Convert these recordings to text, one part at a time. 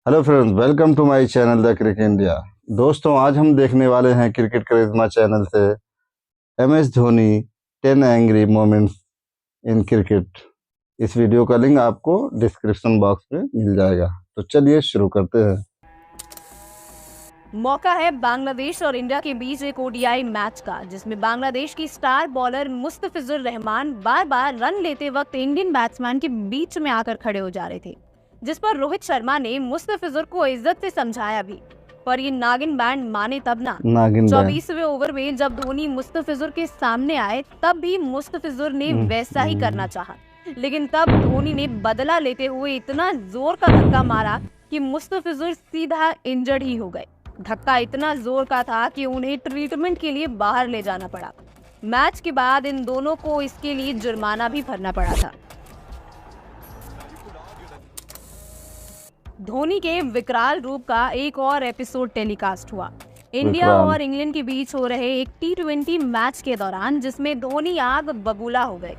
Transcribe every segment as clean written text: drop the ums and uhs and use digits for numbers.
Hello friends, welcome to my channel the cricket India. दोस्तों, आज हम देखने वाले हैं क्रिकेट करिश्मा चैनल से MS Dhoni 10 angry moments in cricket. इस वीडियो का लिंक आपको डिस्क्रिप्शन बॉक्स में मिल जाएगा। तो चलिए शुरू करते हैं। मौका है बांग्लादेश और इंडिया के बीच एक ODI मैच का, जिसमें बांग्लादेश की स्टार बॉलर मुस्तफिजुर रहमान बार बार रन लेते वक्त इंडियन बैट्समैन के बीच में आकर खड़े हो जा रहे थे, जिस पर रोहित शर्मा ने मुस्तफिजुर को इज्जत से समझाया भी, पर ये नागिन बैंड माने तब ना। 24वें ओवर में जब धोनी मुस्तफिजुर के सामने आए तब भी मुस्तफिजुर ने वैसा ही करना चाहा, लेकिन तब धोनी ने बदला लेते हुए इतना जोर का धक्का मारा कि मुस्तफिजुर सीधा इंजर्ड ही हो गए। धक्का इतना जोर का था कि उन्हें ट्रीटमेंट के लिए बाहर ले जाना पड़ा। मैच के बाद इन दोनों को इसके लिए जुर्माना भी भरना पड़ा था। धोनी के विकराल रूप का एक और एपिसोड टेलीकास्ट हुआ इंडिया और इंग्लैंड के बीच हो रहे एक T20 मैच के दौरान, जिसमें धोनी आग बबूला हो गए।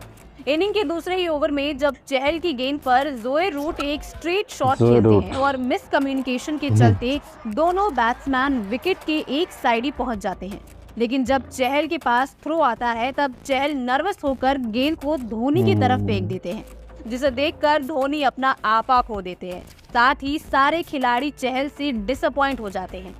इनिंग के दूसरे ही ओवर में जब चहल की गेंद पर जोए रूट एक स्ट्रेट शॉट खेलते हैं और मिस कम्युनिकेशन के चलते दोनों बैट्समैन विकेट के एक साइड ही पहुंच जाते हैं, लेकिन जब चहल के पास थ्रो आता है तब चहल नर्वस होकर गेंद को धोनी की तरफ फेंक देते हैं, जिसे देखकर धोनी अपना आपा खो देते हैं। साथ ही सारे खिलाड़ी चहल से डिसअपॉइंट हो जाते हैं।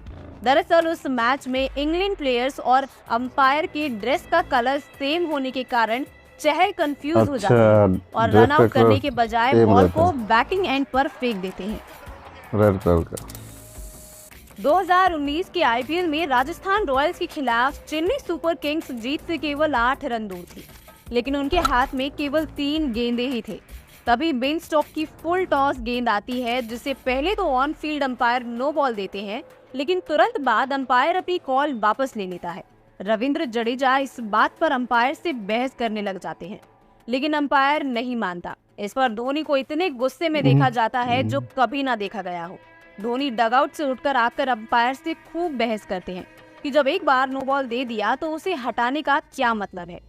दरअसल उस मैच में इंग्लैंड प्लेयर्स और अंपायर के ड्रेस का कलर सेम होने के कारण चहल कंफ्यूज हो जाते हैं और रन आउट करने के बजाय बॉल को बैटिंग एंड पर फेंक देते हैं। रेड कलर का 2019 के IPL में राजस्थान रॉयल्स के खिलाफ चेन्नई सुपर किंग्स जीत से केवल 8 रन दूर थी, लेकिन उनके हाथ में केवल 3 गेंदे ही थे। तभी बेन स्टोक की फुल टॉस गेंद आती है, जिसे पहले तो on field umpire no ball देते हैं, लेकिन तुरंत बाद अंपायर अपनी कॉल वापस ले लेता है। रविंद्र जडेजा इस बात पर अंपायर से बहस करने लग जाते हैं, लेकिन अंपायर नहीं मानता। इस पर धोनी को इतने गुस्से में देखा जाता है जो कभी ना देखा गया हो। धोनी डगआउट से उठकर आकर अंपायर से खूब बहस करते हैं कि जब एक बार नो बॉल दे दिया तो उसे हटाने का क्या मतलब है।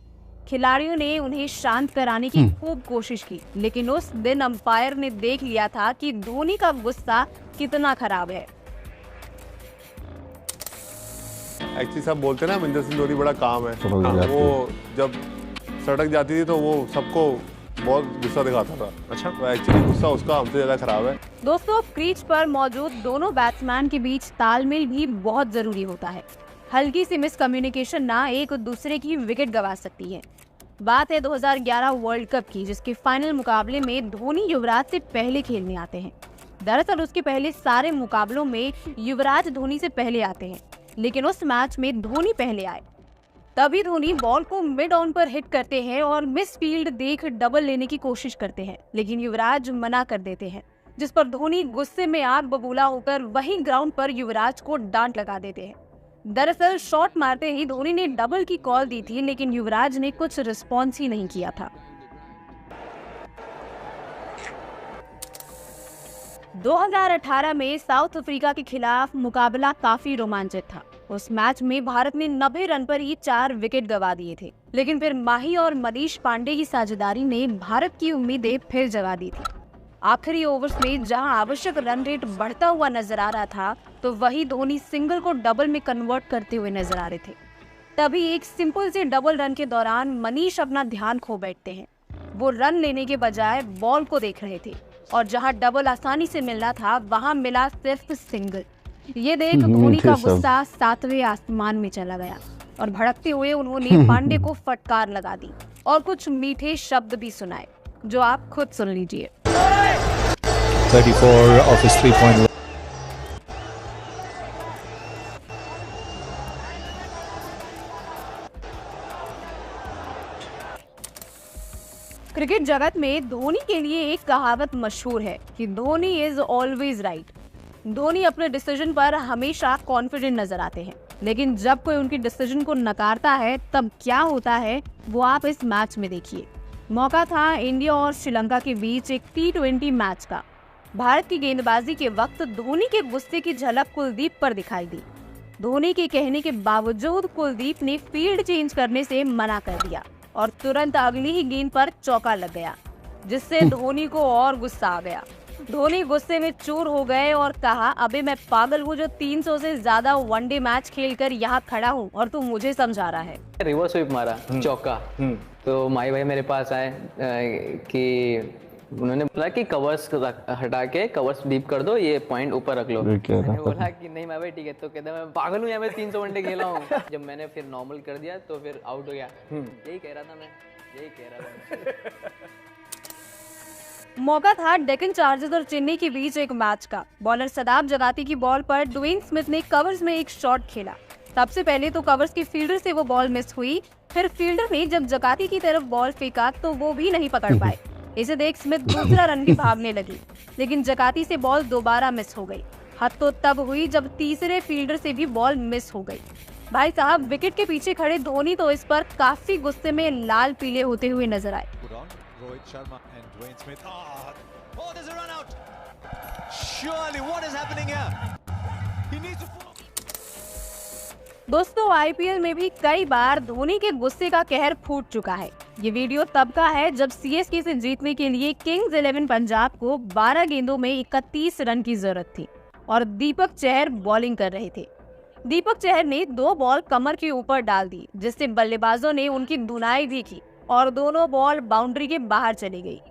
खिलाड़ियों ने उन्हें शांत कराने की खूब कोशिश की, लेकिन उस दिन अंपायर ने देख लिया था कि धोनी का गुस्सा कितना खराब है। एक्चुअली सब बोलते हैं ना, महेंद्र सिंह धोनी बड़ा काम है। वो जब सड़क जाती थी तो वो सबको बहुत गुस्सा दिखाता था। अच्छा, तो एक्चुअली गुस्सा उसका हमसे ज्यादा खराब है। दोस्तों, क्रीज पर मौजूद दोनों बैट्समैन के बीच तालमेल भी बहुत जरूरी होता है। हल्की सी मिस कम्युनिकेशन ना एक दूसरे की विकेट गंवा सकती है। बात है 2011 वर्ल्ड कप की, जिसके फाइनल मुकाबले में धोनी युवराज से पहले खेलने आते हैं। दरअसल उसके पहले सारे मुकाबलों में युवराज धोनी से पहले आते हैं, लेकिन उस मैच में धोनी पहले आए। तभी धोनी बॉल को मिड ऑन पर हिट करते हैं और मिस फील्ड देख डबल लेने की कोशिश करते हैं, लेकिन युवराज मना कर देते हैं, जिस पर धोनी गुस्से में आग बबूला होकर वही ग्राउंड पर युवराज को डांट लगा देते हैं। दरअसल शॉट मारते ही धोनी ने डबल की कॉल दी थी, लेकिन युवराज ने कुछ रिस्पॉन्स ही नहीं किया था। 2018 में साउथ अफ्रीका के खिलाफ मुकाबला काफी रोमांचक था। उस मैच में भारत ने 90 रन पर ही 4 विकेट गंवा दिए थे, लेकिन फिर माही और मनीष पांडे की साझेदारी ने भारत की उम्मीदें फिर जगा दी थी। आखिरी ओवर्स में जहां आवश्यक रन रेट बढ़ता हुआ नजर आ रहा था, तो वही धोनी सिंगल को डबल में कन्वर्ट करते हुए नजर आ रहे थे। तभी एक सिंपल से डबल रन के दौरान मनीष अपना ध्यान खो बैठते हैं। वो रन लेने के बजाय बॉल को देख रहे थे और जहां डबल आसानी से मिलना था वहां मिला सिर्फ सिंगल। ये देख धोनी का गुस्सा 7वें आसमान में चला गया और भड़कते हुए उन्होंने पांडे को फटकार लगा दी और कुछ मीठे शब्द भी सुनाए, जो आप खुद सुन लीजिए। 34 off his 3-point. क्रिकेट जगत में धोनी के लिए एक कहावत मशहूर है कि Dhoni is always right. Dhoni अपने डिसीजन पर हमेशा कॉन्फिडेंट नजर आते हैं, लेकिन जब कोई उनकी डिसीजन को नकारता है तब क्या होता है वो आप इस मैच में देखिए। मौका था इंडिया और श्रीलंका के बीच एक T20 मैच का। भारत की गेंदबाजी के वक्त धोनी के गुस्से की झलक कुलदीप पर दिखाई दी। धोनी के कहने के बावजूद कुलदीप ने फील्ड चेंज करने से मना कर दिया और तुरंत अगली ही गेंद पर चौका लग गया, जिससे धोनी को और गुस्सा आ गया। धोनी गुस्से में चूर हो गए और कहा, अबे मैं पागल हूँ जो 300 से ज्यादा वनडे मैच खेलकर यहाँ खड़ा हूँ और तू मुझे समझा रहा है। रिवर्स स्वीप मारा चौका। तो माई भाई मेरे पास आए कि उन्होंने बोला कि कवर्स हटा के कवर्स डीप कर दो, ये पॉइंट ऊपर रख लो। मैंने बोला कि नहीं माई भाई ठीक है। तो कहते मैं पागल हूँ, मैं 300 वनडे खेला हूँ। जब मैंने फिर नॉर्मल कर दिया तो फिर आउट हो गया। यही कह रहा था मैं, यही कह रहा था। मौका था डेक्कन चार्जर्स और चेन्नई के बीच एक मैच का। बॉलर सदाब जगाती की बॉल पर ड्वेन स्मिथ ने कवर्स में एक शॉट खेला। सबसे पहले तो कवर्स के फील्डर से वो बॉल मिस हुई, फिर फील्डर ने जब जगाती की तरफ बॉल फेंका तो वो भी नहीं पकड़ पाए। इसे देख स्मिथ दूसरा रन भी भागने लगी, लेकिन जगाती से बॉल दोबारा मिस हो गई। हद तो तब हुई जब तीसरे फील्डर से भी बॉल मिस हो गई। भाई साहब, विकेट के पीछे खड़े धोनी तो इस पर काफी गुस्से में लाल पीले होते हुए नजर आए। Rohit Sharma and Dwayne Smith. Oh, there's a run out. Surely, what is happening here? He needs to. दोस्तों, आईपीएल में भी कई बार धोनी के गुस्से का कहर फूट चुका है। ये वीडियो तब का है जब सीएसके से जीतने के लिए किंग्स 11 पंजाब को 12 गेंदों में 31 रन की जरूरत थी और दीपक चहर बॉलिंग कर रहे थे। दीपक चहर ने 2 बॉल कमर के ऊपर डाल दी, जिससे बल्लेबाजों ने उनकी धुनाई भी की और दोनों बॉल बाउंड्री के बाहर चली गई।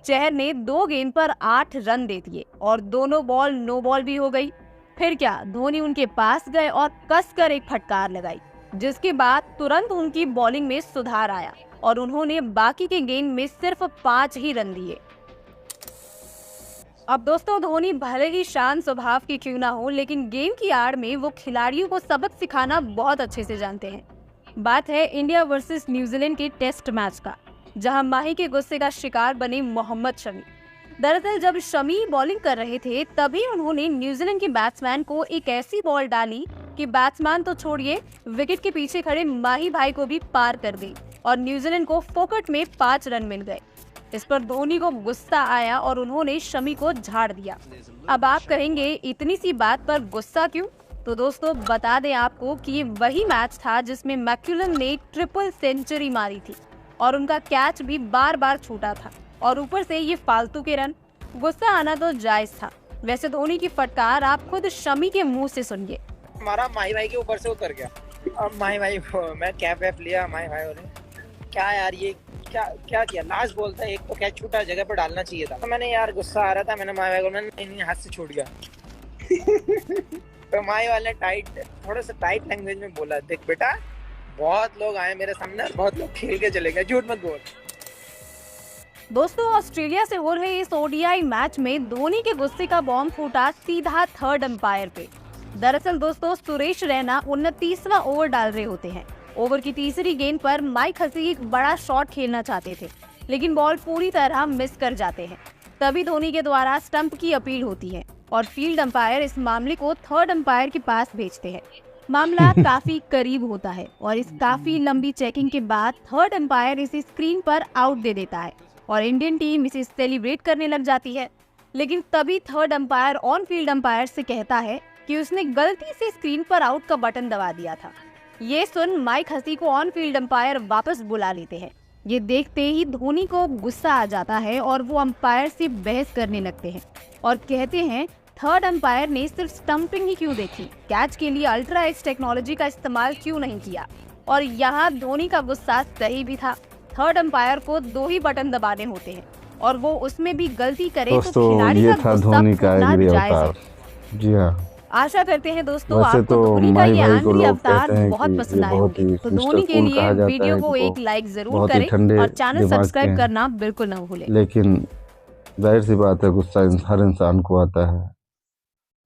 चहर ने 2 गेंद पर 8 रन दे दिए और दोनों बॉल नो बॉल भी हो गई। फिर क्या, धोनी उनके पास गए और कसकर एक फटकार लगाई, जिसके बाद तुरंत उनकी बॉलिंग में सुधार आया और उन्होंने बाकी के गेंद में सिर्फ 5 ही रन दिए। अब दोस्तों, धोनी भले ही शांत स्वभाव के क्यों ना हो, लेकिन गेम की आड़ में वो खिलाड़ियों को सबक सिखाना बहुत अच्छे से जानते हैं। बात है इंडिया वर्सेस न्यूजीलैंड के टेस्ट मैच का, जहां माही के गुस्से का शिकार बने मोहम्मद शमी। दरअसल जब शमी बॉलिंग कर रहे थे तभी उन्होंने न्यूजीलैंड के बैट्समैन को एक ऐसी बॉल डाली कि बैट्समैन तो छोड़िए, विकेट के पीछे खड़े माही भाई को भी पार कर दी और न्यूजीलैंड को फोकट में 5 रन मिल गए। इस पर धोनी को गुस्सा आया और उन्होंने शमी को झाड़ दिया। अब आप कहेंगे इतनी सी बात पर गुस्सा क्यों? तो दोस्तों, बता दें आपको कि ये वही मैच था जिसमें मैक्यूलन ने ट्रिपल सेंचुरी मारी थी और उनका कैच भी बार बार छूटा था और ऊपर से ये फालतू के रन। गुस्सा आना तो जायज था। वैसे धोनी की फटकार आप खुद शमी के मुंह से सुनिए। हमारा माही भाई के ऊपर से उतर गया। अब माही भाई को मैं कैप वैप लिया, माही भाई बोले क्या यार ये क्या किया। लास्ट बॉल था, एक तो कैच छूटा, जगह पर डालना चाहिए था। तो मैंने यार गुस्सा आ रहा था, मैंने माही भाई को नहीं हाथ से छूट गया। तो माही वाले थोड़ा सा टाइट लैंग्वेज में बोला, देख बेटा बहुत लोग आए मेरे सामने, बहुत लोग खेल के चले गए, झूठ मत बोल। दोस्तों, ऑस्ट्रेलिया से हो रहे इस ओडीआई मैच में धोनी के गुस्से का बॉम्ब फूटा सीधा थर्ड अंपायर पे। दरअसल दोस्तों, सुरेश रैना 29वां ओवर डाल रहे होते हैं। ओवर की तीसरी गेंद पर माइक हसी एक बड़ा शॉट खेलना चाहते थे, लेकिन बॉल पूरी तरह मिस कर जाते हैं। तभी धोनी के द्वारा स्टंप की अपील होती है और फील्ड अंपायर इस मामले को थर्ड अंपायर के पास भेजते हैं। मामला काफी करीब होता है और इस काफी लंबी चेकिंग के बाद थर्ड अंपायर इसे स्क्रीन पर आउट दे देता है और इंडियन टीम इसे सेलिब्रेट करने लग जाती है। लेकिन तभी third umpire on field umpire से कहता है कि उसने गलती से स्क्रीन पर आउट का बटन दबा दिया था। ये सुन माइक हसी को ऑन फील्ड अंपायर वापस बुला लेते हैं। ये देखते ही धोनी को गुस्सा आ जाता है और वो अंपायर से बहस करने लगते हैं और कहते हैं थर्ड अंपायर ने सिर्फ स्टंपिंग ही क्यों देखी, कैच के लिए अल्ट्रा एज टेक्नोलॉजी का इस्तेमाल क्यों नहीं किया। और यहाँ धोनी का गुस्सा सही भी था। थर्ड अंपायर को 2 ही बटन दबाने होते हैं और वो उसमें भी गलती करे तो खिलाड़ी का गुस्सा फूटना जायज है। जी हाँ, आशा करते हैं दोस्तों आपको धोनी का ये एंग्री अवतार बहुत पसंद आए होंगे। तो धोनी के लिए वीडियो को एक लाइक जरूर करें और चैनल सब्सक्राइब करना बिल्कुल ना भूलें। लेकिन जाहिर सी बात है, गुस्सा हर इंसान को आता है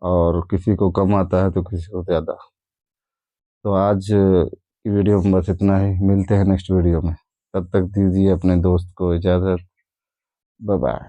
और किसी को कम आता है तो किसी को ज़्यादा। तो आज की वीडियो में बस इतना ही। मिलते हैं नेक्स्ट वीडियो में, तब तक दीजिए अपने दोस्त को इजाज़त। Bye bye.